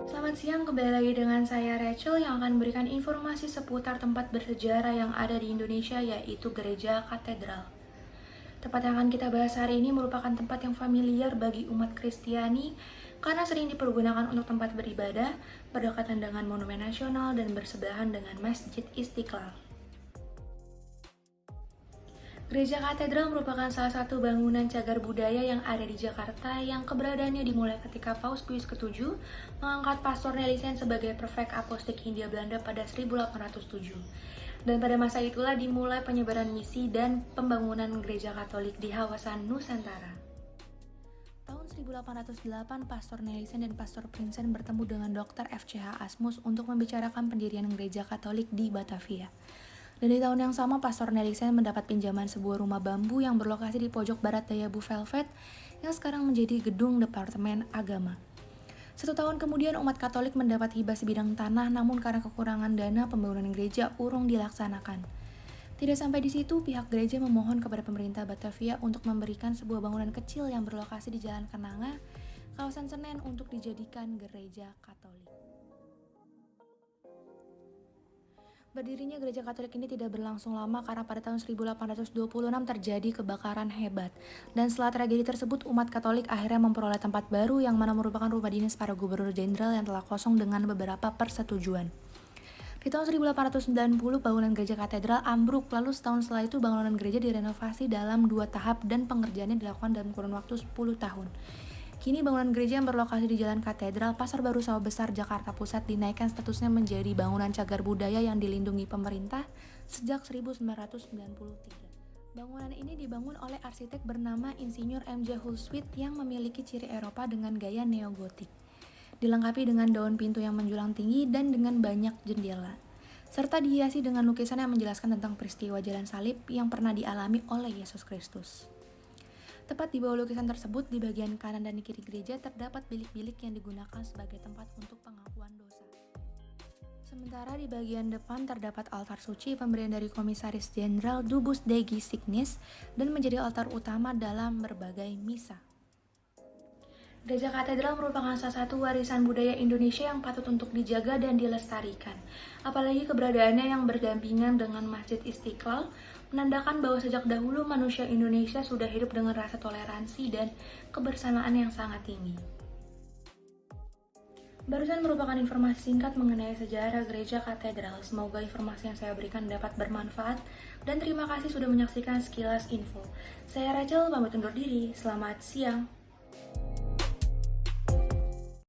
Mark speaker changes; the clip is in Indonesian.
Speaker 1: Selamat siang, kembali lagi dengan saya Rachel yang akan memberikan informasi seputar tempat bersejarah yang ada di Indonesia, yaitu Gereja Katedral. Tempat yang akan kita bahas hari ini merupakan tempat yang familiar bagi umat Kristiani karena sering dipergunakan untuk tempat beribadah, berdekatan dengan Monumen Nasional, dan bersebelahan dengan Masjid Istiqlal. Gereja Katedral merupakan salah satu bangunan cagar budaya yang ada di Jakarta yang keberadaannya dimulai ketika Paus Pius ke-7 mengangkat Pastor Nelisen sebagai Prefek Apostolik Hindia Belanda pada 1807. Dan pada masa itulah dimulai penyebaran misi dan pembangunan gereja Katolik di kawasan Nusantara. Tahun 1808, Pastor Nelisen dan Pastor Prinsen bertemu dengan Dr. F.C.H. Asmus untuk membicarakan pendirian gereja Katolik di Batavia. Dan di tahun yang sama, Pastor Nelisen mendapat pinjaman sebuah rumah bambu yang berlokasi di pojok barat daya Bu Velvet yang sekarang menjadi gedung Departemen Agama. 1 tahun kemudian, umat Katolik mendapat hibah sebidang tanah, namun karena kekurangan dana, pembangunan gereja urung dilaksanakan. Tidak sampai di situ, pihak gereja memohon kepada pemerintah Batavia untuk memberikan sebuah bangunan kecil yang berlokasi di Jalan Kenanga, kawasan Senen, untuk dijadikan gereja Katolik. Berdirinya gereja Katolik ini tidak berlangsung lama karena pada tahun 1826 terjadi kebakaran hebat. Dan setelah tragedi tersebut, umat Katolik akhirnya memperoleh tempat baru yang mana merupakan rumah dinas para gubernur jenderal yang telah kosong dengan beberapa persetujuan. Di tahun 1890, bangunan gereja katedral ambruk, lalu setahun setelah itu bangunan gereja direnovasi dalam 2 tahap dan pengerjaannya dilakukan dalam kurun waktu 10 tahun. Kini bangunan gereja yang berlokasi di Jalan Katedral, Pasar Baru Sawah Besar, Jakarta Pusat dinaikkan statusnya menjadi bangunan cagar budaya yang dilindungi pemerintah sejak 1993. Bangunan ini dibangun oleh arsitek bernama Insinyur M.J. Hulswit yang memiliki ciri Eropa dengan gaya neogotik. Dilengkapi dengan daun pintu yang menjulang tinggi dan dengan banyak jendela, serta dihiasi dengan lukisan yang menjelaskan tentang peristiwa jalan salib yang pernah dialami oleh Yesus Kristus. Tepat di bawah lukisan tersebut, di bagian kanan dan kiri gereja terdapat bilik-bilik yang digunakan sebagai tempat untuk pengakuan dosa. Sementara di bagian depan terdapat altar suci pemberian dari Komisaris Jenderal Dubus Degi Signis dan menjadi altar utama dalam berbagai misa. Gereja Katedral merupakan salah satu warisan budaya Indonesia yang patut untuk dijaga dan dilestarikan. Apalagi keberadaannya yang berdampingan dengan Masjid Istiqlal menandakan bahwa sejak dahulu manusia Indonesia sudah hidup dengan rasa toleransi dan kebersamaan yang sangat tinggi. Barusan merupakan informasi singkat mengenai sejarah Gereja Katedral. Semoga informasi yang saya berikan dapat bermanfaat dan terima kasih sudah menyaksikan Sekilas Info. Saya Rachel, pamit undur diri. Selamat siang.